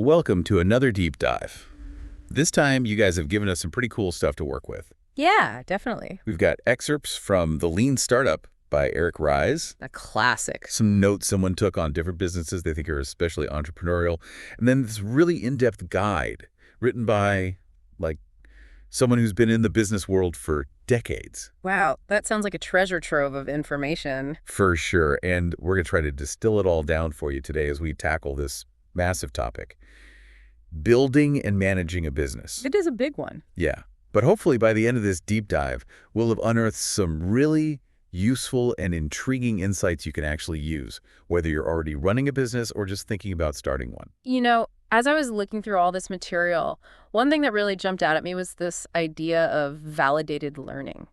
Welcome to another deep dive. This time, you guys have given us some pretty cool stuff to work with. Yeah, definitely. We've got excerpts from The Lean Startup by Eric Ries, A classic. some notes someone took on different businesses they think are especially entrepreneurial, and then this really in-depth guide written by, someone who's been in the business world for decades. Wow, that sounds like a treasure trove of information. For sure, and we're going to try to distill it all down for you today as we tackle this massive topic. Building and managing a business. It is a big one. Yeah. But hopefully by the end of this deep dive, we'll have unearthed some really useful and intriguing insights you can actually use, whether you're already running a business or just thinking about starting one. You know, as I was looking through all this material, one thing that really jumped out at me was this idea of validated learning.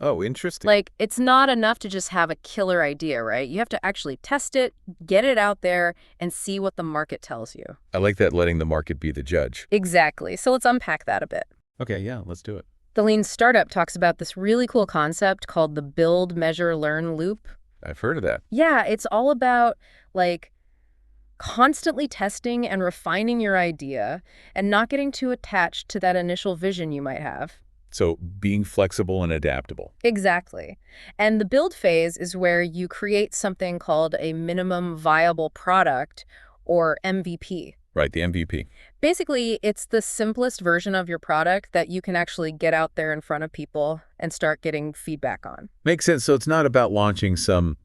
Oh, interesting. Like, it's not enough to just have a killer idea, right? You have to actually test it, get it out there, and see what the market tells you. I like that, letting the market be the judge. Exactly. So let's unpack that a bit. Okay, yeah, let's do it. The Lean Startup talks about this really cool concept called the build, measure, learn loop. I've heard of that. Yeah, it's all about, constantly testing and refining your idea and not getting too attached to that initial vision you might have. So being flexible and adaptable. Exactly. And the build phase is where you create something called a minimum viable product, or MVP. Right, the MVP. Basically, it's the simplest version of your product that you can actually get out there in front of people and start getting feedback on. Makes sense. So it's not about launching some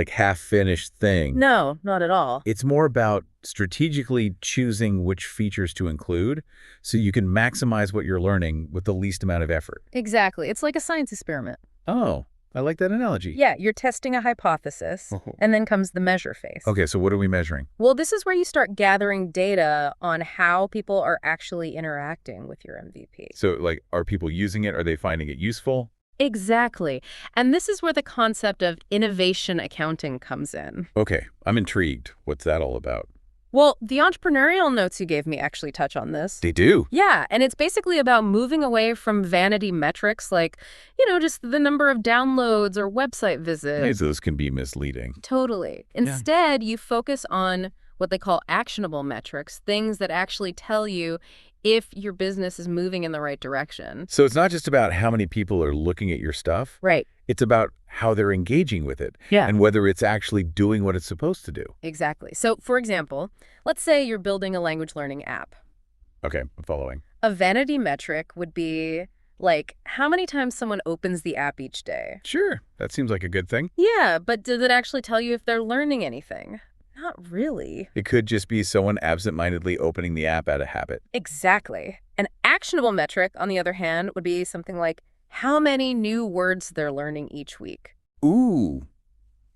half-finished thing. No, not at all. It's more about strategically choosing which features to include so you can maximize what you're learning with the least amount of effort. Exactly. It's like a science experiment. Oh, I like that analogy. Yeah, you're testing a hypothesis, and then comes the measure phase. Okay, so what are we measuring? Well, this is where you start gathering data on how people are actually interacting with your MVP. So, are people using it? Are they finding it useful? Exactly. And this is where the concept of innovation accounting comes in. Okay, I'm intrigued. What's that all about? Well, the entrepreneurial notes you gave me actually touch on this. They do? Yeah, and it's basically about moving away from vanity metrics just the number of downloads or website visits. Those can be misleading. Totally. Instead, you focus on what they call actionable metrics, things that actually tell you if your business is moving in the right direction. So it's not just about how many people are looking at your stuff. Right. It's about how they're engaging with it. Yeah. And whether it's actually doing what it's supposed to do. Exactly. So, for example, let's say you're building a language learning app. Okay, I'm following. A vanity metric would be how many times someone opens the app each day. Sure, that seems like a good thing. Yeah, but does it actually tell you if they're learning anything? Not really. It could just be someone absentmindedly opening the app out of habit. Exactly. An actionable metric, on the other hand, would be something like how many new words they're learning each week. Ooh.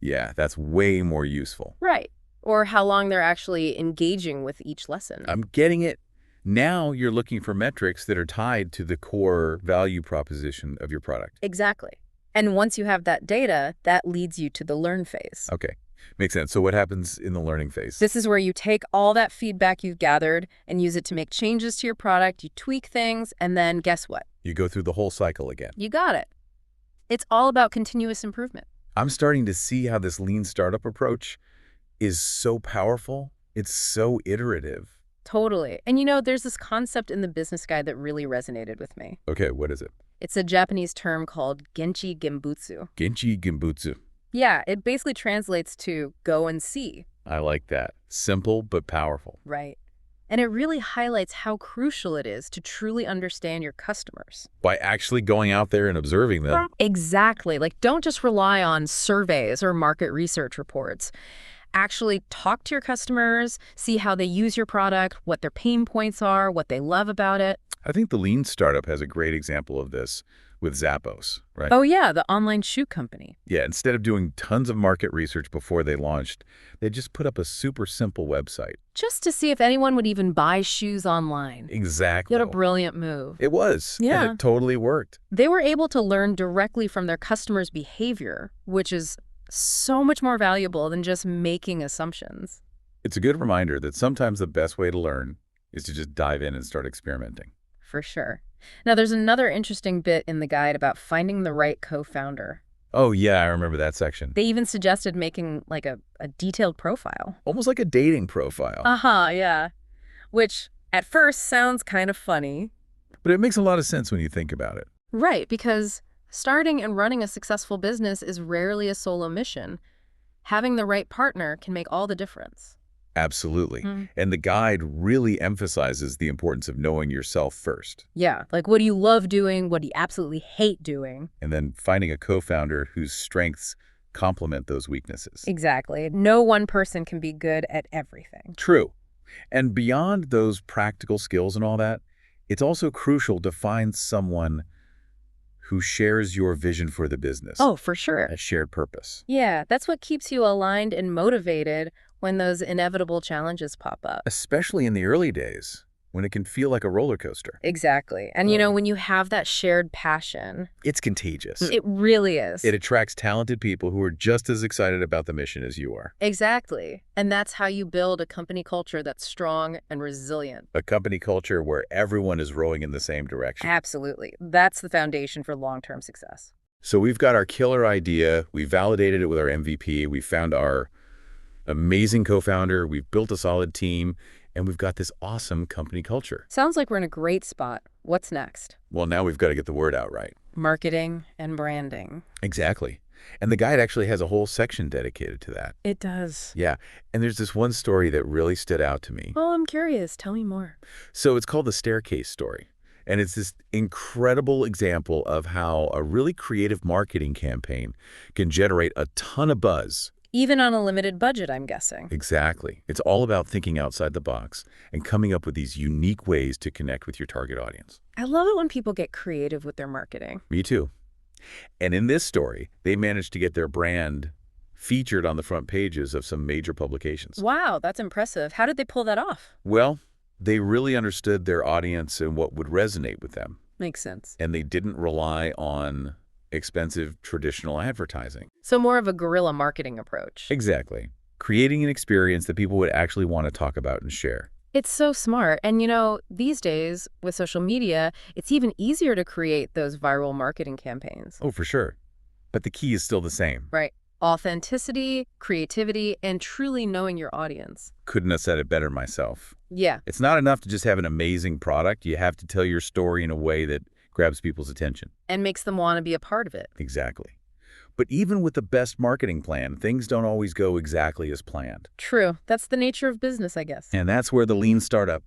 Yeah, that's way more useful. Right. Or how long they're actually engaging with each lesson. I'm getting it. Now you're looking for metrics that are tied to the core value proposition of your product. Exactly. And once you have that data, that leads you to the learn phase. Okay. Makes sense. So what happens in the learning phase? This is where you take all that feedback you've gathered and use it to make changes to your product, you tweak things, and then guess what? You go through the whole cycle again. You got it. It's all about continuous improvement. I'm starting to see how this lean startup approach is so powerful. It's so iterative. Totally. And there's this concept in the business guide that really resonated with me. Okay, what is it? It's a Japanese term called genchi genbutsu. Genchi genbutsu. Yeah, it basically translates to go and see. I like that. Simple but powerful. Right. And it really highlights how crucial it is to truly understand your customers. By actually going out there and observing them. Exactly. Don't just rely on surveys or market research reports. Actually talk to your customers, see how they use your product, what their pain points are, what they love about it. I think the Lean Startup has a great example of this with Zappos, right? Oh, yeah, the online shoe company. Yeah, instead of doing tons of market research before they launched, they just put up a super simple website. Just to see if anyone would even buy shoes online. Exactly. What a brilliant move. It was. Yeah. And it totally worked. They were able to learn directly from their customers' behavior, which is so much more valuable than just making assumptions. It's a good reminder that sometimes the best way to learn is to just dive in and start experimenting. For sure. Now, there's another interesting bit in the guide about finding the right co-founder. Oh, yeah, I remember that section. They even suggested making a detailed profile. Almost like a dating profile. Uh-huh, yeah. which at first sounds kind of funny. But it makes a lot of sense when you think about it. Right, because starting and running a successful business is rarely a solo mission. Having the right partner can make all the difference. Absolutely. Mm. And the guide really emphasizes the importance of knowing yourself first. Yeah, like what do you love doing? What do you absolutely hate doing? And then finding a co-founder whose strengths complement those weaknesses. Exactly. No one person can be good at everything. True. And beyond those practical skills and all that, it's also crucial to find someone who shares your vision for the business. Oh, for sure. A shared purpose. Yeah, that's what keeps you aligned and motivated when those inevitable challenges pop up. Especially in the early days, when it can feel like a roller coaster. Exactly. And when you have that shared passion, It's contagious. it really is. It attracts talented people who are just as excited about the mission as you are. Exactly. And that's how you build a company culture that's strong and resilient. A company culture where everyone is rowing in the same direction. Absolutely. That's the foundation for long-term success. So we've got our killer idea. We validated it with our MVP. We found our amazing co-founder. We've built a solid team. And we've got this awesome company culture. Sounds like we're in a great spot. What's next? Well, now we've got to get the word out right. Marketing and branding. Exactly. And the guide actually has a whole section dedicated to that. It does. Yeah. And there's this one story that really stood out to me. Oh, I'm curious. Tell me more. So it's called the staircase story. And it's this incredible example of how a really creative marketing campaign can generate a ton of buzz. Even on a limited budget, I'm guessing. Exactly. It's all about thinking outside the box and coming up with these unique ways to connect with your target audience. I love it when people get creative with their marketing. Me too. And in this story, they managed to get their brand featured on the front pages of some major publications. Wow, that's impressive. How did they pull that off? Well, they really understood their audience and what would resonate with them. Makes sense. And they didn't rely on expensive traditional advertising. So more of a guerrilla marketing approach. Exactly. Creating an experience that people would actually want to talk about and share. It's so smart. And these days with social media, it's even easier to create those viral marketing campaigns. Oh, for sure. But the key is still the same. Right. Authenticity, creativity, and truly knowing your audience. Couldn't have said it better myself. Yeah. It's not enough to just have an amazing product. You have to tell your story in a way that grabs people's attention. And makes them want to be a part of it. Exactly. But even with the best marketing plan, things don't always go exactly as planned. True. That's the nature of business, I guess. And that's where the lean startup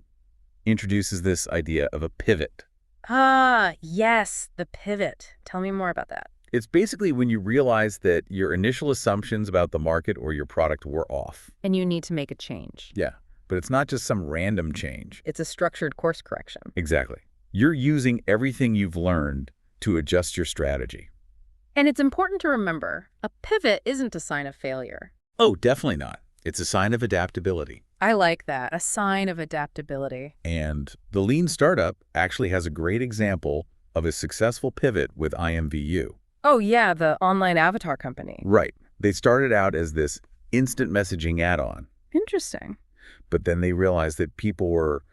introduces this idea of a pivot. Ah, yes, the pivot. Tell me more about that. It's basically when you realize that your initial assumptions about the market or your product were off. And you need to make a change. Yeah, but it's not just some random change. It's a structured course correction. Exactly. You're using everything you've learned to adjust your strategy. And it's important to remember, a pivot isn't a sign of failure. Oh, definitely not. It's a sign of adaptability. I like that, a sign of adaptability. And the lean startup actually has a great example of a successful pivot with IMVU. Oh yeah, the online avatar company. Right. They started out as this instant messaging add-on, Interesting. but then they realized that people were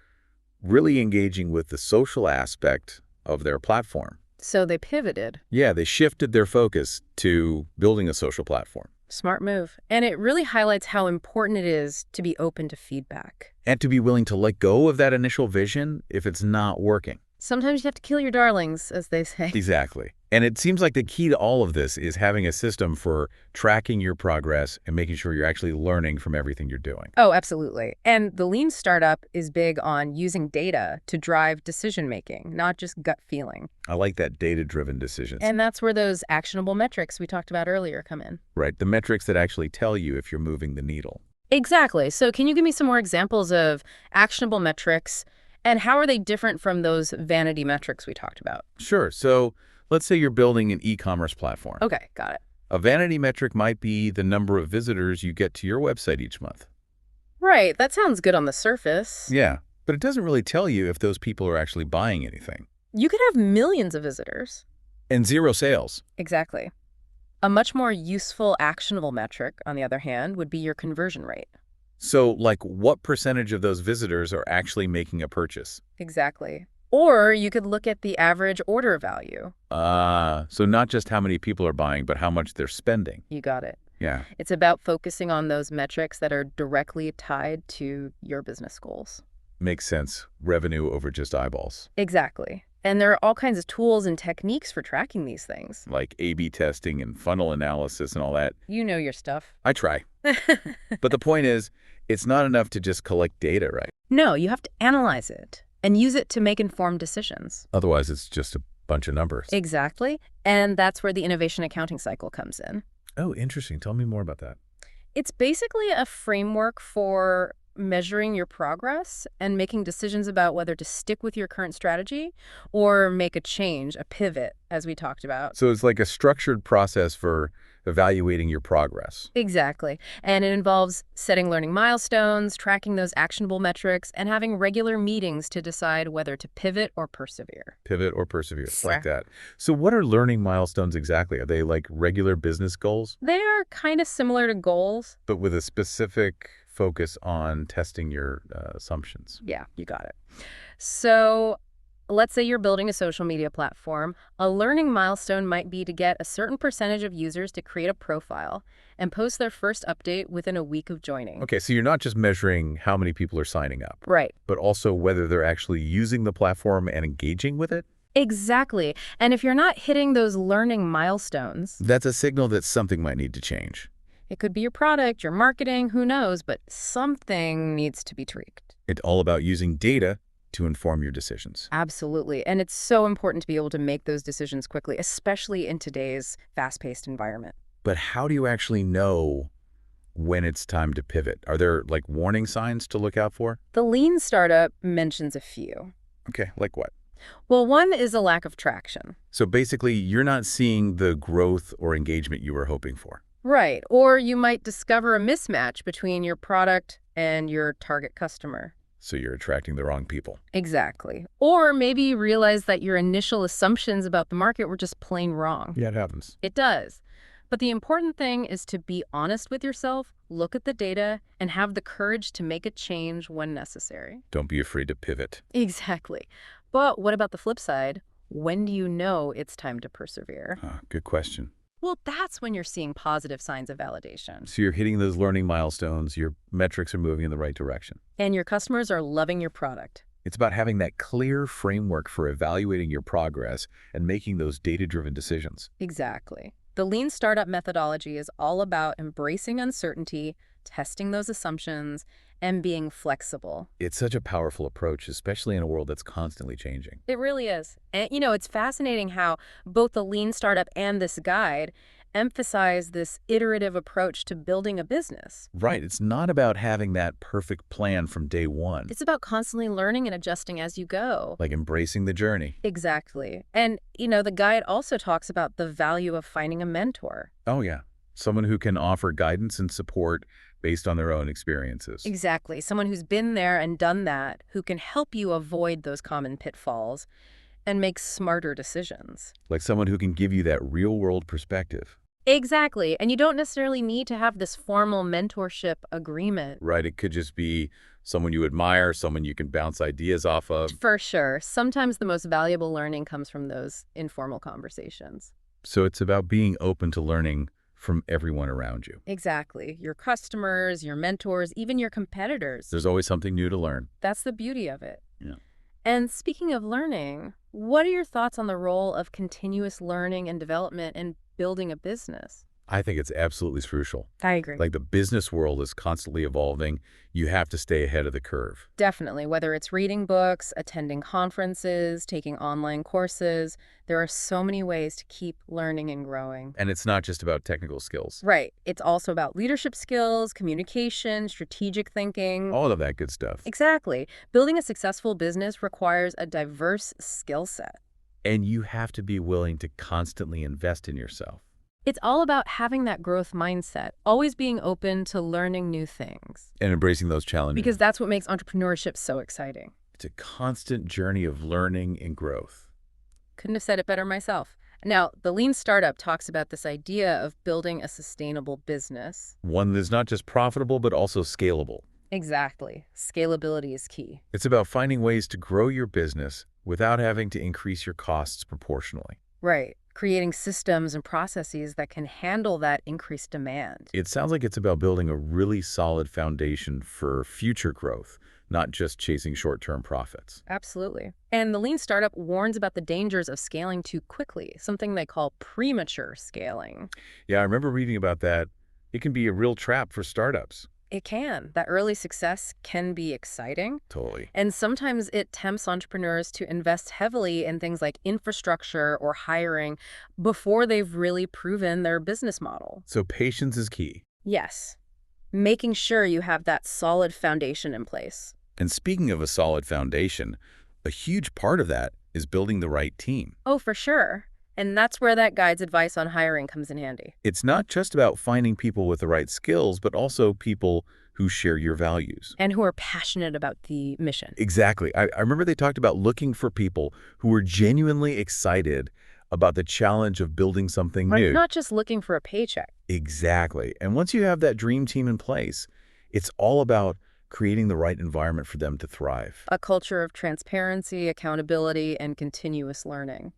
really engaging with the social aspect of their platform. So they pivoted. Yeah, they shifted their focus to building a social platform. Smart move. And it really highlights how important it is to be open to feedback. And to be willing to let go of that initial vision if it's not working. Sometimes you have to kill your darlings, as they say. Exactly. And it seems like the key to all of this is having a system for tracking your progress and making sure you're actually learning from everything you're doing. Oh, absolutely. And the lean startup is big on using data to drive decision-making, not just gut feeling. I like that data-driven decisions. And that's where those actionable metrics we talked about earlier come in. Right, the metrics that actually tell you if you're moving the needle. Exactly. So can you give me some more examples of actionable metrics, and how are they different from those vanity metrics we talked about? Sure. So let's say you're building an e-commerce platform. Okay, got it. A vanity metric might be the number of visitors you get to your website each month. Right, that sounds good on the surface. Yeah, but it doesn't really tell you if those people are actually buying anything. You could have millions of visitors. And zero sales. Exactly. A much more useful, actionable metric, on the other hand, would be your conversion rate. So, like, what percentage of those visitors are actually making a purchase? Exactly. Or you could look at the average order value. So not just how many people are buying, but how much they're spending. You got it. Yeah. It's about focusing on those metrics that are directly tied to your business goals. Makes sense. Revenue over just eyeballs. Exactly. And there are all kinds of tools and techniques for tracking these things. Like A/B testing and funnel analysis and all that. You know your stuff. I try. But the point is, it's not enough to just collect data, right? No, you have to analyze it and use it to make informed decisions. Otherwise, it's just a bunch of numbers. Exactly. And that's where the innovation accounting cycle comes in. Oh, interesting. Tell me more about that. It's basically a framework for measuring your progress and making decisions about whether to stick with your current strategy or make a change, a pivot, as we talked about. So it's like a structured process for evaluating your progress. Exactly. And it involves setting learning milestones, tracking those actionable metrics, and having regular meetings to decide whether to pivot or persevere. Pivot or persevere, Yeah. like that. So what are learning milestones exactly? Are they like regular business goals, They are kind of similar to goals. but with a specific focus on testing your assumptions? Yeah, you got it. So let's say you're building a social media platform. A learning milestone might be to get a certain percentage of users to create a profile and post their first update within a week of joining. Okay, so you're not just measuring how many people are signing up, Right. but also whether they're actually using the platform and engaging with it? Exactly. And if you're not hitting those learning milestones, That's a signal that something might need to change. it could be your product, your marketing, who knows, but something needs to be tweaked. It's all about using data to inform your decisions. Absolutely. And it's so important to be able to make those decisions quickly, especially in today's fast-paced environment. But how do you actually know when it's time to pivot? Are there like warning signs to look out for? The lean startup mentions a few. Okay, like what? Well, one is a lack of traction. So basically, you're not seeing the growth or engagement you were hoping for. Right. Or you might discover a mismatch between your product and your target customer. So you're attracting the wrong people. Exactly. Or maybe you realize that your initial assumptions about the market were just plain wrong. Yeah, it happens. It does. But the important thing is to be honest with yourself, look at the data, and have the courage to make a change when necessary. Don't be afraid to pivot. Exactly. But what about the flip side? When do you know it's time to persevere? Good question. Well, that's when you're seeing positive signs of validation. So you're hitting those learning milestones, your metrics are moving in the right direction. And your customers are loving your product. It's about having that clear framework for evaluating your progress and making those data-driven decisions. Exactly. The lean startup methodology is all about embracing uncertainty, testing those assumptions, and being flexible. It's such a powerful approach, especially in a world that's constantly changing. It really is. And, it's fascinating how both the lean startup and this guide emphasize this iterative approach to building a business. Right. It's not about having that perfect plan from day one, It's about constantly learning and adjusting as you go. like embracing the journey. Exactly. And, the guide also talks about the value of finding a mentor. Oh, yeah. Someone who can offer guidance and support based on their own experiences. Exactly. Someone who's been there and done that, who can help you avoid those common pitfalls and make smarter decisions. Like someone who can give you that real-world perspective. Exactly. And you don't necessarily need to have this formal mentorship agreement. Right. It could just be someone you admire, someone you can bounce ideas off of. For sure. Sometimes the most valuable learning comes from those informal conversations. So it's about being open to learning from everyone around you. Exactly. Your customers, your mentors, even your competitors. There's always something new to learn. That's the beauty of it. Yeah. And speaking of learning, what are your thoughts on the role of continuous learning and development in building a business? I think it's absolutely crucial. I agree. Like the business world is constantly evolving. You have to stay ahead of the curve. Definitely. Whether it's reading books, attending conferences, taking online courses, there are so many ways to keep learning and growing. And it's not just about technical skills. Right. It's also about leadership skills, communication, strategic thinking. All of that good stuff. Exactly. Building a successful business requires a diverse skill set. And you have to be willing to constantly invest in yourself. It's all about having that growth mindset, always being open to learning new things. And embracing those challenges. Because that's what makes entrepreneurship so exciting. It's a constant journey of learning and growth. Couldn't have said it better myself. Now, the Lean Startup talks about this idea of building a sustainable business. One that's not just profitable, but also scalable. Exactly. Scalability is key. It's about finding ways to grow your business without having to increase your costs proportionally. Right. Creating systems and processes that can handle that increased demand. It sounds like it's about building a really solid foundation for future growth, not just chasing short-term profits. Absolutely. And the lean startup warns about the dangers of scaling too quickly, something they call premature scaling. Yeah, I remember reading about that. It can be a real trap for startups. It can. That early success can be exciting. Totally. And sometimes it tempts entrepreneurs to invest heavily in things like infrastructure or hiring before they've really proven their business model. So patience is key. Yes, making sure you have that solid foundation in place. And speaking of a solid foundation, a huge part of that is building the right team. Oh, for sure. And that's where that guide's advice on hiring comes in handy. It's not just about finding people with the right skills, but also people who share your values. And who are passionate about the mission. Exactly. I remember they talked about looking for people who were genuinely excited about the challenge of building something new. Not just looking for a paycheck. Exactly. And once you have that dream team in place, it's all about creating the right environment for them to thrive. A culture of transparency, accountability, and continuous learning.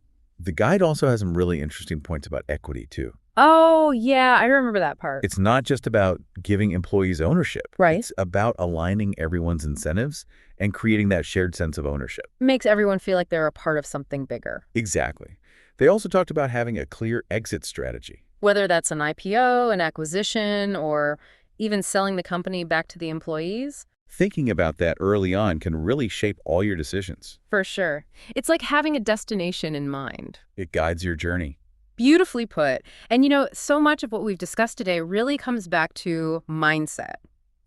The guide also has some really interesting points about equity, too. Oh, yeah, I remember that part. It's not just about giving employees ownership. Right. It's about aligning everyone's incentives and creating that shared sense of ownership. Makes everyone feel like they're a part of something bigger. Exactly. They also talked about having a clear exit strategy. Whether that's an IPO, an acquisition, or even selling the company back to the employees. Thinking about that early on can really shape all your decisions. For sure. It's like having a destination in mind. It guides your journey. Beautifully put. And so much of what we've discussed today really comes back to mindset.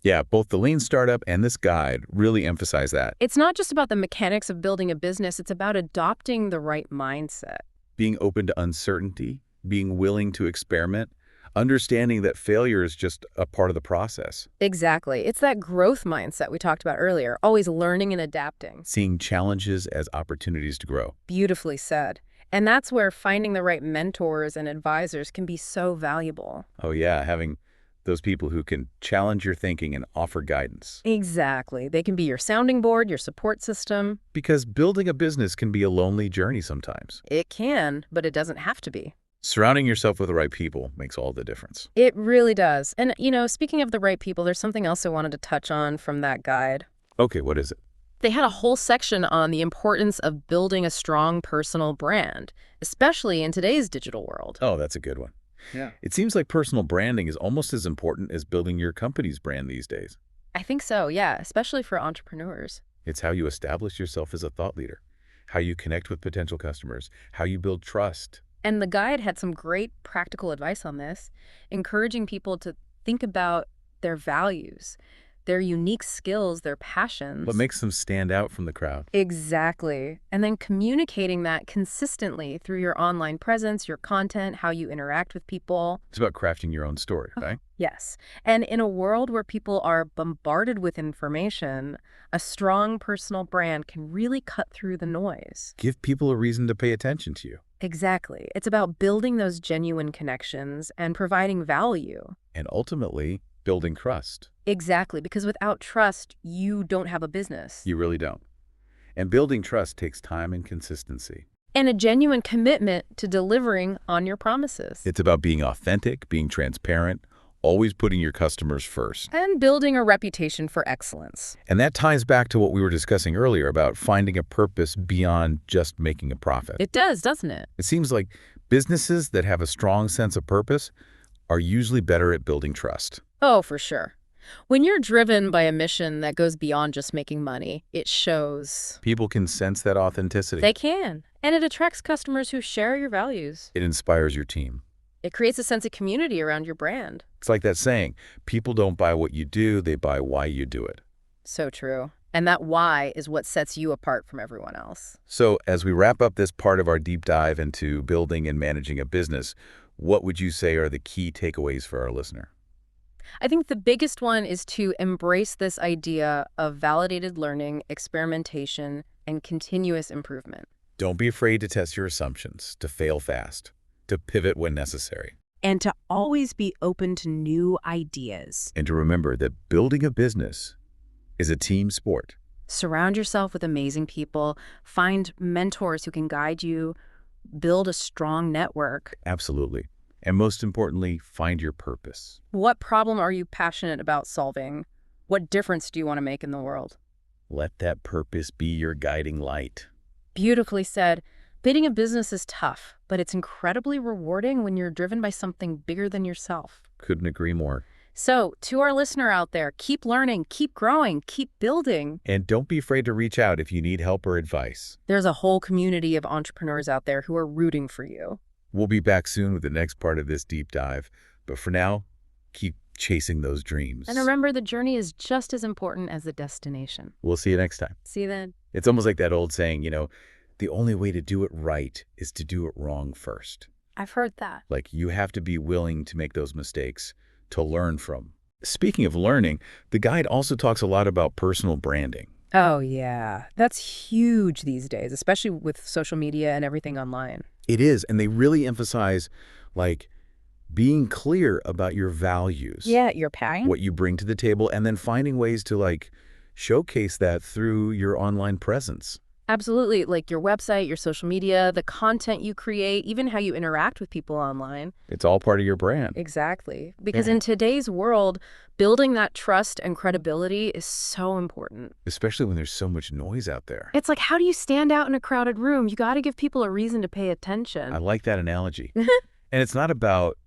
Yeah, both the Lean Startup and this guide really emphasize that. It's not just about the mechanics of building a business, it's about adopting the right mindset. Being open to uncertainty, being willing to experiment, understanding that failure is just a part of the process. Exactly. It's that growth mindset we talked about earlier, always learning and adapting. Seeing challenges as opportunities to grow. Beautifully said. And that's where finding the right mentors and advisors can be so valuable. Oh yeah, having those people who can challenge your thinking and offer guidance. Exactly. They can be your sounding board, your support system. Because building a business can be a lonely journey sometimes. It can, but it doesn't have to be. Surrounding yourself with the right people makes all the difference. It really does. And, speaking of the right people, there's something else I wanted to touch on from that guide. Okay, what is it? They had a whole section on the importance of building a strong personal brand, especially in today's digital world. Oh, that's a good one. Yeah. It seems like personal branding is almost as important as building your company's brand these days. I think so, yeah, especially for entrepreneurs. It's how you establish yourself as a thought leader, how you connect with potential customers, how you build trust. And the guide had some great practical advice on this, encouraging people to think about their values, their unique skills, their passions. What makes them stand out from the crowd? Exactly. And then communicating that consistently through your online presence, your content, how you interact with people. It's about crafting your own story, right? Yes. And in a world where people are bombarded with information, a strong personal brand can really cut through the noise. Give people a reason to pay attention to you. Exactly. It's about building those genuine connections and providing value. And ultimately, building trust. Exactly, because without trust, you don't have a business. You really don't. And building trust takes time and consistency. And a genuine commitment to delivering on your promises. It's about being authentic, being transparent, always putting your customers first. And building a reputation for excellence. And that ties back to what we were discussing earlier about finding a purpose beyond just making a profit. It does, doesn't it? It seems like businesses that have a strong sense of purpose are usually better at building trust. Oh, for sure. When you're driven by a mission that goes beyond just making money, it shows. People can sense that authenticity. They can. And it attracts customers who share your values. It inspires your team. It creates a sense of community around your brand. It's like that saying, people don't buy what you do, they buy why you do it. So true. And that why is what sets you apart from everyone else. So as we wrap up this part of our deep dive into building and managing a business, what would you say are the key takeaways for our listener? I think the biggest one is to embrace this idea of validated learning, experimentation, and continuous improvement. Don't be afraid to test your assumptions, to fail fast, to pivot when necessary. And to always be open to new ideas. And to remember that building a business is a team sport. Surround yourself with amazing people. Find mentors who can guide you. Build a strong network. Absolutely. And most importantly, find your purpose. What problem are you passionate about solving? What difference do you want to make in the world? Let that purpose be your guiding light. Beautifully said. Building a business is tough, but it's incredibly rewarding when you're driven by something bigger than yourself. Couldn't agree more. So, to our listener out there, keep learning, keep growing, keep building. And don't be afraid to reach out if you need help or advice. There's a whole community of entrepreneurs out there who are rooting for you. We'll be back soon with the next part of this deep dive. But for now, keep chasing those dreams. And remember, the journey is just as important as the destination. We'll see you next time. See you then. It's almost like that old saying, the only way to do it right is to do it wrong first. I've heard that. Like, you have to be willing to make those mistakes to learn from. Speaking of learning, the guide also talks a lot about personal branding. Oh, yeah. That's huge these days, especially with social media and everything online. It is, and they really emphasize, being clear about your values. Yeah, your passion. What you bring to the table, and then finding ways to, showcase that through your online presence. Absolutely. Like your website, your social media, the content you create, even how you interact with people online. It's all part of your brand. Exactly. Because in today's world, building that trust and credibility is so important. Especially when there's so much noise out there. It's like, how do you stand out in a crowded room? You got to give people a reason to pay attention. I like that analogy. And it's not about,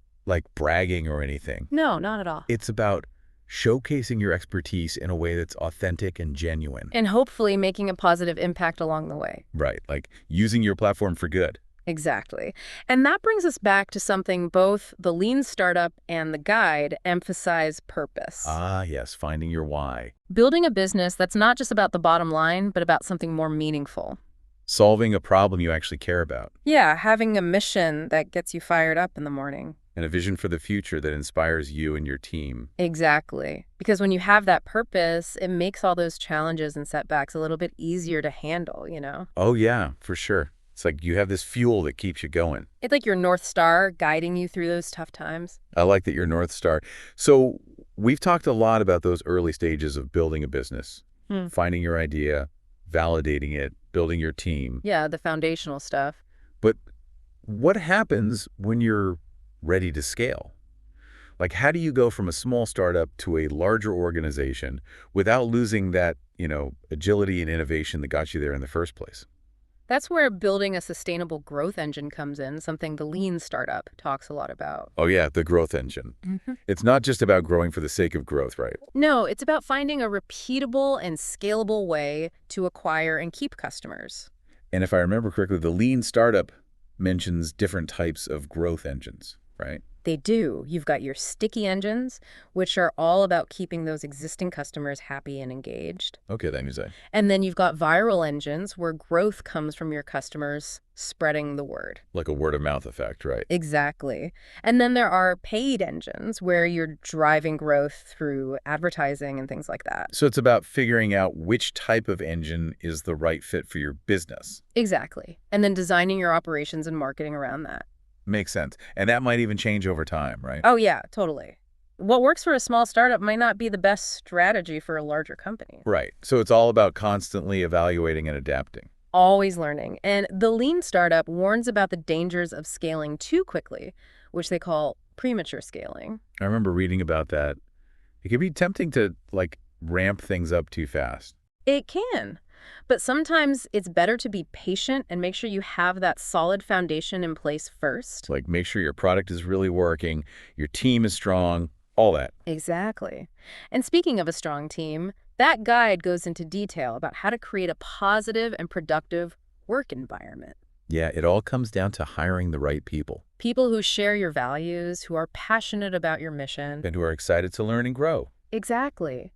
bragging or anything. No, not at all. It's about showcasing your expertise in a way that's authentic and genuine. And hopefully making a positive impact along the way. Right, using your platform for good. Exactly. And that brings us back to something both the Lean Startup and the guide emphasize: purpose. Ah, yes, finding your why. Building a business that's not just about the bottom line, but about something more meaningful. Solving a problem you actually care about. Yeah, having a mission that gets you fired up in the morning. And a vision for the future that inspires you and your team. Exactly. Because when you have that purpose, it makes all those challenges and setbacks a little bit easier to handle, Oh, yeah, for sure. It's like you have this fuel that keeps you going. It's like your North Star guiding you through those tough times. I like that you're North Star. So we've talked a lot about those early stages of building a business. Finding your idea, validating it, building your team. Yeah, the foundational stuff. But what happens when you're ready to scale? How do you go from a small startup to a larger organization without losing that, agility and innovation that got you there in the first place? That's where building a sustainable growth engine comes in, something the Lean Startup talks a lot about. Oh, yeah, the growth engine. It's not just about growing for the sake of growth, right? No, it's about finding a repeatable and scalable way to acquire and keep customers. And if I remember correctly, the Lean Startup mentions different types of growth engines, right? They do. You've got your sticky engines, which are all about keeping those existing customers happy and engaged. Okay, then you say. And then you've got viral engines, where growth comes from your customers spreading the word. Like a word of mouth effect, right? Exactly. And then there are paid engines, where you're driving growth through advertising and things like that. So it's about figuring out which type of engine is the right fit for your business. Exactly. And then designing your operations and marketing around that. Makes sense. And that might even change over time, right? Oh, yeah, totally. What works for a small startup might not be the best strategy for a larger company. Right. So it's all about constantly evaluating and adapting. Always learning. And the Lean Startup warns about the dangers of scaling too quickly, which they call premature scaling. I remember reading about that. It can be tempting to, ramp things up too fast. It can. But sometimes it's better to be patient and make sure you have that solid foundation in place first. Make sure your product is really working, your team is strong, all that. Exactly. And speaking of a strong team, that guide goes into detail about how to create a positive and productive work environment. Yeah, it all comes down to hiring the right people. People who share your values, who are passionate about your mission. And who are excited to learn and grow. Exactly.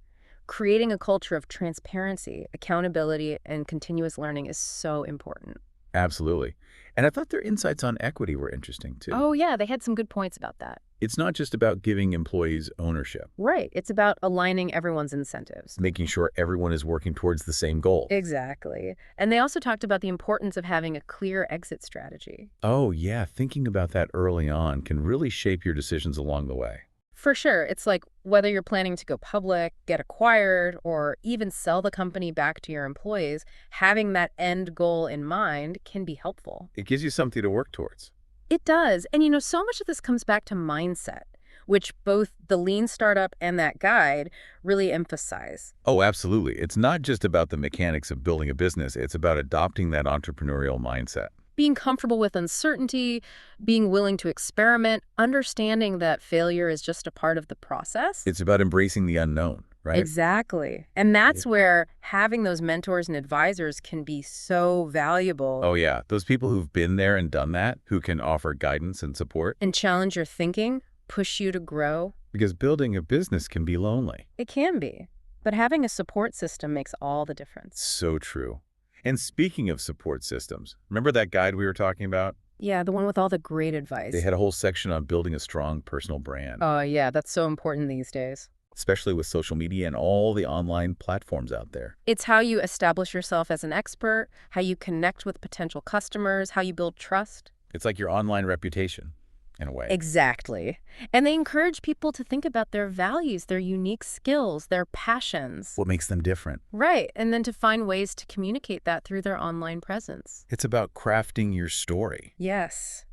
Creating a culture of transparency, accountability, and continuous learning is so important. Absolutely. And I thought their insights on equity were interesting, too. Oh, yeah, they had some good points about that. It's not just about giving employees ownership. Right. It's about aligning everyone's incentives. Making sure everyone is working towards the same goal. Exactly. And they also talked about the importance of having a clear exit strategy. Oh, yeah. Thinking about that early on can really shape your decisions along the way. For sure. It's like whether you're planning to go public, get acquired, or even sell the company back to your employees, having that end goal in mind can be helpful. It gives you something to work towards. It does. And so much of this comes back to mindset. which both the Lean Startup and that guide really emphasize. Oh, absolutely. It's not just about the mechanics of building a business. It's about adopting that entrepreneurial mindset. Being comfortable with uncertainty, being willing to experiment, understanding that failure is just a part of the process. It's about embracing the unknown, right? Exactly. And that's where having those mentors and advisors can be so valuable Oh, yeah. Those people who've been there and done that, who can offer guidance and support. and challenge your thinking, push you to grow. Because building a business can be lonely. It can be. But having a support system makes all the difference. So true. And speaking of support systems, remember that guide we were talking about? Yeah, the one with all the great advice. They had a whole section on building a strong personal brand, Oh, yeah, that's so important these days. especially with social media and all the online platforms out there. It's how you establish yourself as an expert, how you connect with potential customers, how you build trust. It's like your online reputation, in a way. Exactly. And they encourage people to think about their values, their unique skills, their passions. What makes them different? Right. And then to find ways to communicate that through their online presence. It's about crafting your story. Yes.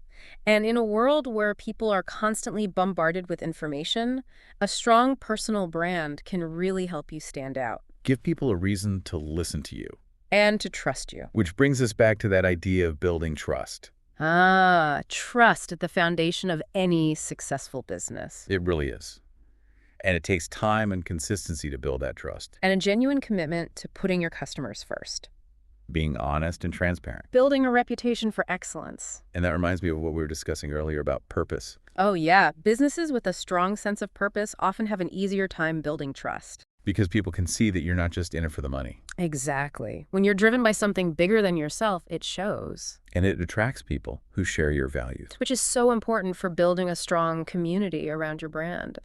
And in a world where people are constantly bombarded with information, a strong personal brand can really help you stand out Give people a reason to listen to you. and to trust you. Which brings us back to that idea of building trust. Ah, trust at the foundation of any successful business. It really is. And it takes time and consistency to build that trust. And a genuine commitment to putting your customers first. Being honest and transparent. Building a reputation for excellence. And that reminds me of what we were discussing earlier about purpose. Oh, yeah. Businesses with a strong sense of purpose often have an easier time building trust. Because people can see that you're not just in it for the money. Exactly. When you're driven by something bigger than yourself, it shows. And it attracts people who share your values. Which is so important for building a strong community around your brand.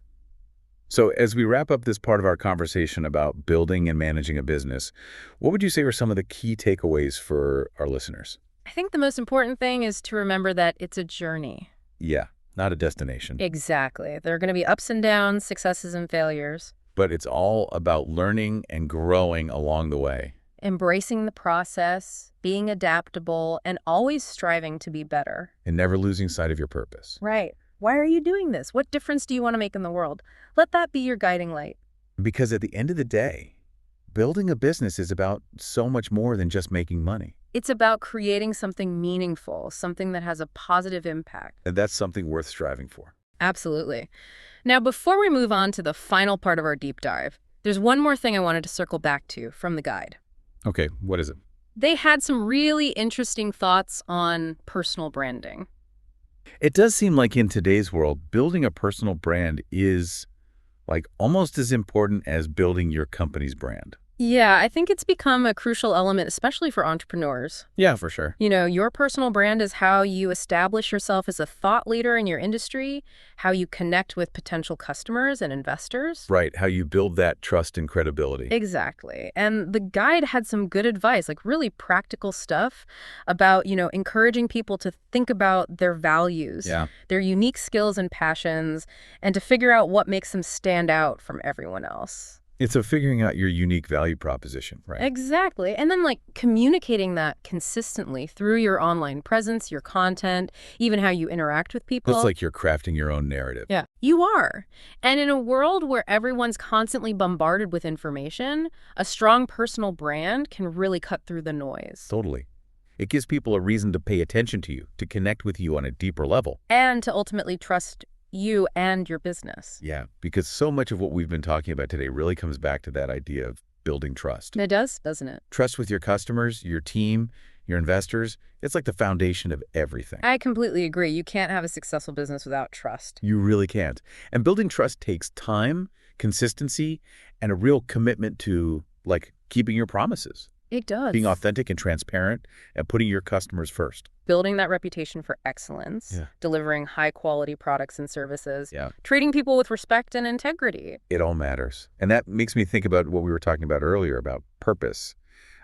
So as we wrap up this part of our conversation about building and managing a business, what would you say are some of the key takeaways for our listeners? I think the most important thing is to remember that it's a journey. Yeah, not a destination. Exactly. There are going to be ups and downs, successes and failures. But it's all about learning and growing along the way. Embracing the process, being adaptable, and always striving to be better. And never losing sight of your purpose. Right. Why are you doing this? What difference do you want to make in the world? Let that be your guiding light. Because at the end of the day, building a business is about so much more than just making money. It's about creating something meaningful, something that has a positive impact. And that's something worth striving for. Absolutely. Now, before we move on to the final part of our deep dive, there's one more thing I wanted to circle back to from the guide. Okay, what is it? They had some really interesting thoughts on personal branding. It does seem like in today's world, building a personal brand is like almost as important as building your company's brand. Yeah, I think it's become a crucial element, especially for entrepreneurs. Yeah, for sure. You know, your personal brand is how you establish yourself as a thought leader in your industry, how you connect with potential customers and investors. Right, how you build that trust and credibility. Exactly. And the guide had some good advice, like really practical stuff about, encouraging people to think about their values, Yeah. their unique skills and passions, and to figure out what makes them stand out from everyone else. It's a figuring out your unique value proposition, right? Exactly. And then communicating that consistently through your online presence, your content, even how you interact with people. It's like you're crafting your own narrative. Yeah, you are. And in a world where everyone's constantly bombarded with information, a strong personal brand can really cut through the noise. Totally. It gives people a reason to pay attention to you, to connect with you on a deeper level. And to ultimately trust you and your business. Yeah, because so much of what we've been talking about today really comes back to that idea of building trust. It does, doesn't it? Trust with your customers, your team, your investors. It's like the foundation of everything. I completely agree. You can't have a successful business without trust. You really can't. And building trust takes time, consistency, and a real commitment to, keeping your promises. It does. Being authentic and transparent and putting your customers first. Building that reputation for excellence, Yeah. delivering high-quality products and services, Yeah. treating people with respect and integrity. It all matters. And that makes me think about what we were talking about earlier about purpose,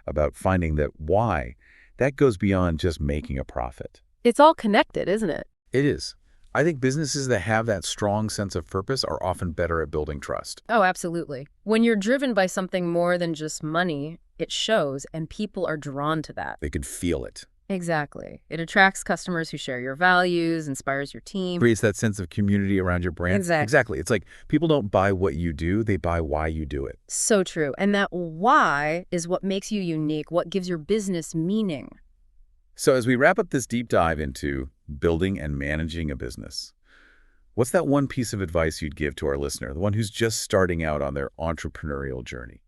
about finding that why. That goes beyond just making a profit. It's all connected, isn't it? It is. I think businesses that have that strong sense of purpose are often better at building trust. Oh, absolutely. When you're driven by something more than just money, it shows, and people are drawn to that. They could feel it. Exactly. It attracts customers who share your values, inspires your team. Creates that sense of community around your brand. Exactly. Exactly. It's like people don't buy what you do, they buy why you do it. So true. And that why is what makes you unique, what gives your business meaning. So as we wrap up this deep dive into building and managing a business, what's that one piece of advice you'd give to our listener, the one who's just starting out on their entrepreneurial journey?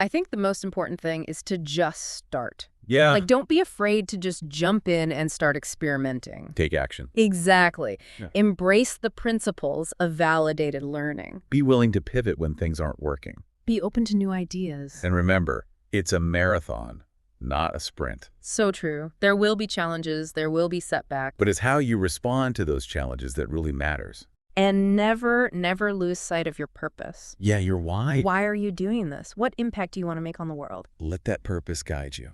I think the most important thing is to just start. Yeah. Like, don't be afraid to just jump in and start experimenting. Take action. Exactly. Yeah. Embrace the principles of validated learning. Be willing to pivot when things aren't working. Be open to new ideas. And remember, it's a marathon, not a sprint. So true. There will be challenges. There will be setbacks. But it's how you respond to those challenges that really matters. And never, never lose sight of your purpose. Yeah, your why. Why are you doing this? What impact do you want to make on the world? Let that purpose guide you.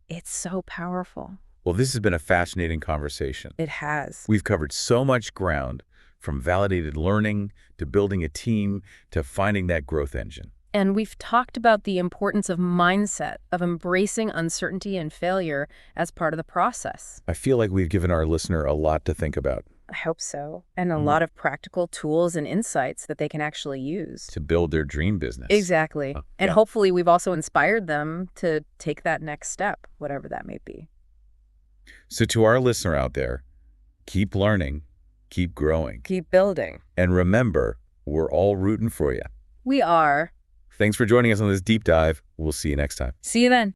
It's so powerful. Well, this has been a fascinating conversation. It has. We've covered so much ground, from validated learning to building a team to finding that growth engine. And we've talked about the importance of mindset, of embracing uncertainty and failure as part of the process. I feel like we've given our listener a lot to think about. I hope so. And a lot of practical tools and insights that they can actually use. To build their dream business. Exactly. And yeah. hopefully we've also inspired them to take that next step, whatever that may be. So to our listener out there, keep learning, keep growing. Keep building. And remember, we're all rooting for you. We are. Thanks for joining us on this deep dive. We'll see you next time. See you then.